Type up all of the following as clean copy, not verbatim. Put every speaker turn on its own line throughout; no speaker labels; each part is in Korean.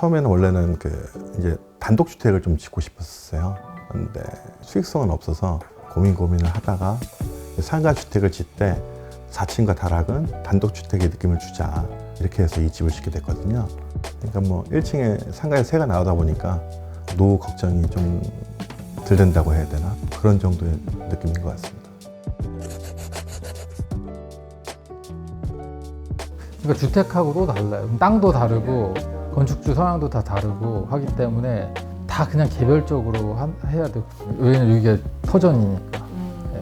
처음에는 원래는 이제 단독주택을 좀 짓고 싶었어요. 근데 수익성은 없어서 고민을 하다가 상가주택을 짓 때 4층과 다락은 단독주택의 느낌을 주자, 이렇게 해서 이 집을 짓게 됐거든요. 그러니까 뭐 1층에 상가에 새가 나오다 보니까 노후 걱정이 좀 덜 된다고 해야 되나, 그런 정도의 느낌인 것 같습니다.
그러니까 주택하고도 달라요. 땅도 다르고 건축주 성향도 다 다르고 하기 때문에 다 그냥 개별적으로 해야 되고, 왜냐면 이게 터전이니까. 네.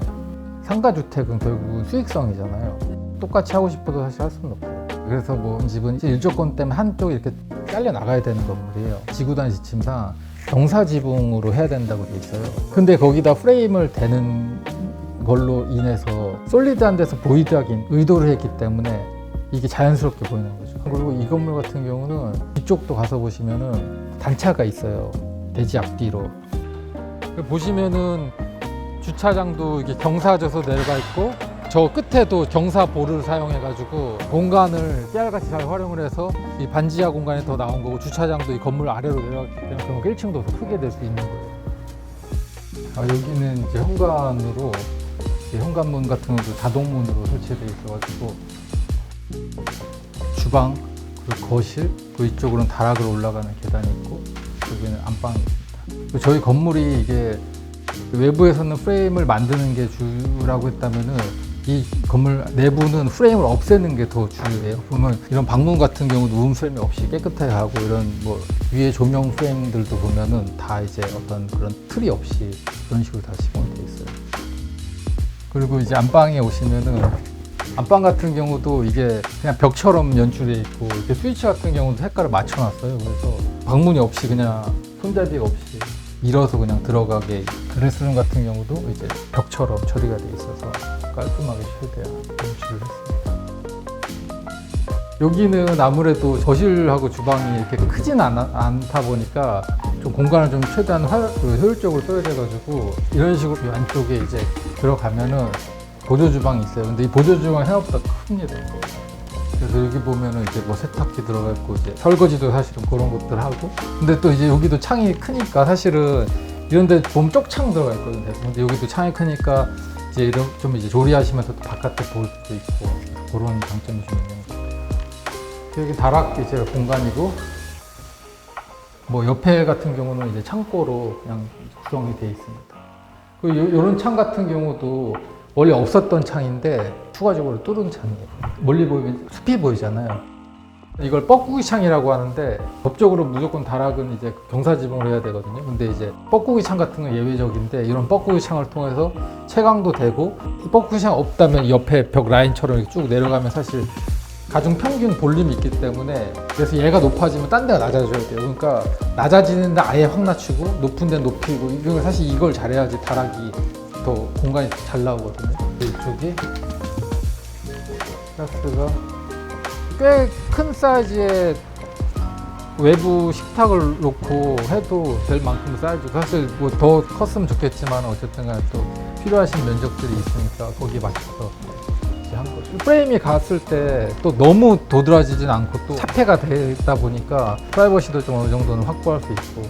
상가주택은 결국은 수익성이잖아요. 똑같이 하고 싶어도 사실 할 수는 없어요. 그래서 뭐 집은 일조권 때문에 한쪽이 이렇게 잘려 나가야 되는 건물이에요. 지구단 지침상 경사지붕으로 해야 된다고 돼 있어요. 근데 거기다 프레임을 대는 걸로 인해서 솔리드한 데서 보이드하긴 의도를 했기 때문에 이게 자연스럽게 보이는 거죠. 그리고 이 건물 같은 경우는 이쪽도 가서 보시면은 단차가 있어요. 대지 앞뒤로. 보시면은 주차장도 이게 경사져서 내려가 있고, 저 끝에도 경사보를 사용해가지고 공간을 깨알같이 잘 활용을 해서 이 반지하 공간이 더 나온 거고, 주차장도 이 건물 아래로 내려갔기 때문에 그럼 1층도 더 크게 될 수 있는 거예요. 여기는 이제 현관으로, 현관문 같은 것도 자동문으로 설치되어 있어가지고 주방, 그리고 거실, 그 이쪽으로는 다락으로 올라가는 계단이 있고, 여기는 안방이 있습니다. 저희 건물이 이게 외부에서는 프레임을 만드는 게 주라고 했다면은 이 건물 내부는 프레임을 없애는 게 더 주요해요. 보면 이런 방문 같은 경우도 룸 프레임이 없이 깨끗하게 하고, 이런 뭐 위에 조명 프레임들도 보면은 다 이제 어떤 그런 틀이 없이 그런 식으로 다 시공이 돼 있어요. 그리고 이제 안방에 오시면은 안방 같은 경우도 이게 그냥 벽처럼 연출돼 있고, 이렇게 스위치 같은 경우도 색깔을 맞춰놨어요. 그래서 방문이 없이 그냥 손잡이가 없이 밀어서 그냥 들어가게, 드레스룸 같은 경우도 이제 벽처럼 처리가 돼 있어서 깔끔하게 최대한 연출을 했습니다. 여기는 아무래도 거실하고 주방이 이렇게 크진 않다 보니까 좀 공간을 좀 최대한 효율적으로 써야 돼가지고, 이런 식으로 이 안쪽에 이제 들어가면은 보조 주방이 있어요. 근데 이 보조 주방이 생각보다 큽니다. 그래서 여기 보면은 이제 뭐 세탁기 들어가 있고, 이제 설거지도 사실은 그런 것들 하고, 근데 또 이제 여기도 창이 크니까 사실은 이런 데 보면 쪽창 들어가 있거든요. 근데 여기도 창이 크니까 이제 이런 좀 이제 조리하시면서 또 바깥에 볼 수도 있고, 그런 장점이 좀 있는 것 같아요. 여기 다락 이제 공간이고, 뭐 옆에 같은 경우는 이제 창고로 그냥 구성이 되어 있습니다. 그리고 이런 창 같은 경우도 원래 없었던 창인데 추가적으로 뚫은 창이에요. 멀리 보이면 숲이 보이잖아요. 이걸 뻐꾸기 창이라고 하는데, 법적으로 무조건 다락은 이제 경사지붕을 해야 되거든요. 근데 이제 뻐꾸기 창 같은 건 예외적인데, 이런 뻐꾸기 창을 통해서 채광도 되고, 이 뻐꾸기 창 없다면 옆에 벽 라인처럼 이렇게 쭉 내려가면 사실 가중 평균 볼륨이 있기 때문에, 그래서 얘가 높아지면 딴 데가 낮아져야 돼요. 그러니까 낮아지는데 아예 확 낮추고 높은 데 높이고, 이거 사실 이걸 잘해야지 다락이 더 공간이 잘 나오거든요. 이쪽이 테라스가 꽤 큰 사이즈의 외부 식탁을 놓고 해도 될 만큼 사이즈, 사실 뭐 더 컸으면 좋겠지만 어쨌든 간에 또 필요하신 면적들이 있으니까 거기에 맞춰서 이제 한 거죠. 프레임이 갔을 때 또 너무 도드라지진 않고 또 차폐가 되다 보니까 프라이버시도 좀 어느 정도는 확보할 수 있고,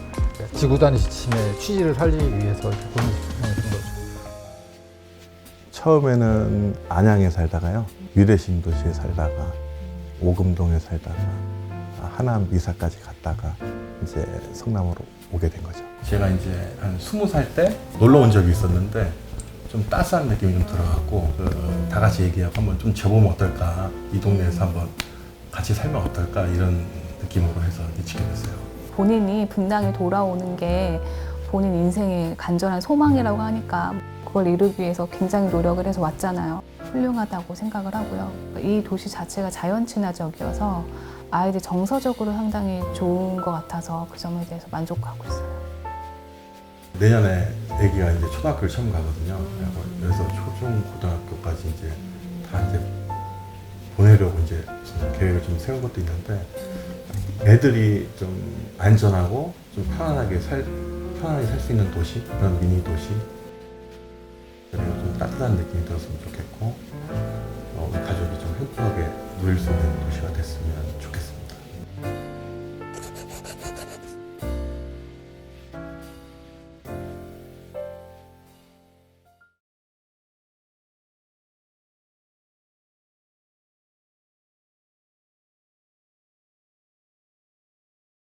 지구단위 지침의 취지를 살리기 위해서 그런 구성이 된 거죠.
처음에는 안양에 살다가요, 위례 신도시에 살다가 오금동에 살다가 하남 이사까지 갔다가 이제 성남으로 오게 된 거죠. 제가 이제 한 20살 때 놀러 온 적이 있었는데 좀 따스한 느낌이 좀 들어갖고, 다 같이 얘기하고 한번 좀 지어보면 어떨까, 이 동네에서 한번 같이 살면 어떨까, 이런 느낌으로 해서 짓게 됐어요.
본인이 분당에 돌아오는 게 본인 인생의 간절한 소망이라고 하니까 그걸 이루기 위해서 굉장히 노력을 해서 왔잖아요. 훌륭하다고 생각을 하고요. 이 도시 자체가 자연 친화적이어서 아이들 정서적으로 상당히 좋은 것 같아서 그 점에 대해서 만족하고 있어요.
내년에 아기가 이제 초등학교를 처음 가거든요. 그래서 초중 고등학교까지 이제 다 이제 보내려고 이제 계획을 좀 세운 것도 있는데, 애들이 좀 안전하고 좀 편안하게 살 수 있는 도시, 그런 미니 도시, 그리고 좀 따뜻한 느낌이 들었으면 좋겠고, 우리 가족이 좀 행복하게 누릴 수 있는 도시가 됐으면 좋겠습니다.